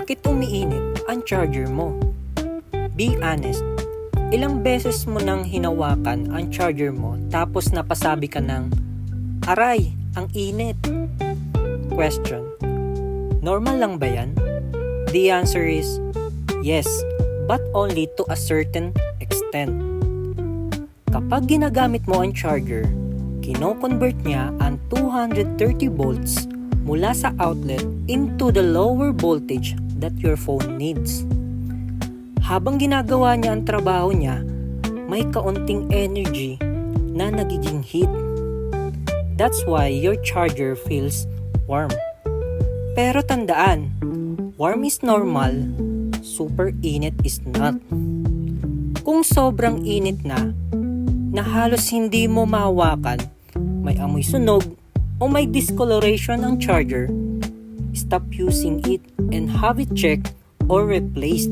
Bakit umiinit ang charger mo? Be honest. Ilang beses mo nang hinawakan ang charger mo tapos napasabi ka ng, "Aray, ang init." Question. Normal lang ba yan? The answer is, yes, but only to a certain extent. Kapag ginagamit mo ang charger, kino-convert niya ang 230 volts mula sa outlet into the lower voltage that your phone needs. Habang ginagawa niya ang trabaho niya, may kaunting energy na nagiging heat. That's why your charger feels warm. Pero tandaan, warm is normal, super init is not. Kung sobrang init na halos hindi mo mahawakan, may amoy sunog, o may discoloration ang charger, stop using it and have it checked or replaced.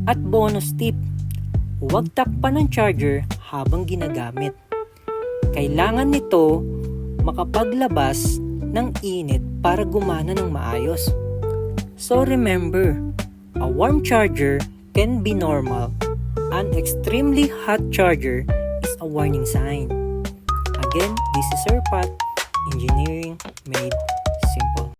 At bonus tip, huwag takpan ng charger habang ginagamit. Kailangan nito makapaglabas ng init para gumana ng maayos. So remember, a warm charger can be normal. An extremely hot charger is a warning sign. Again, this is Sir Pat, Engineering Made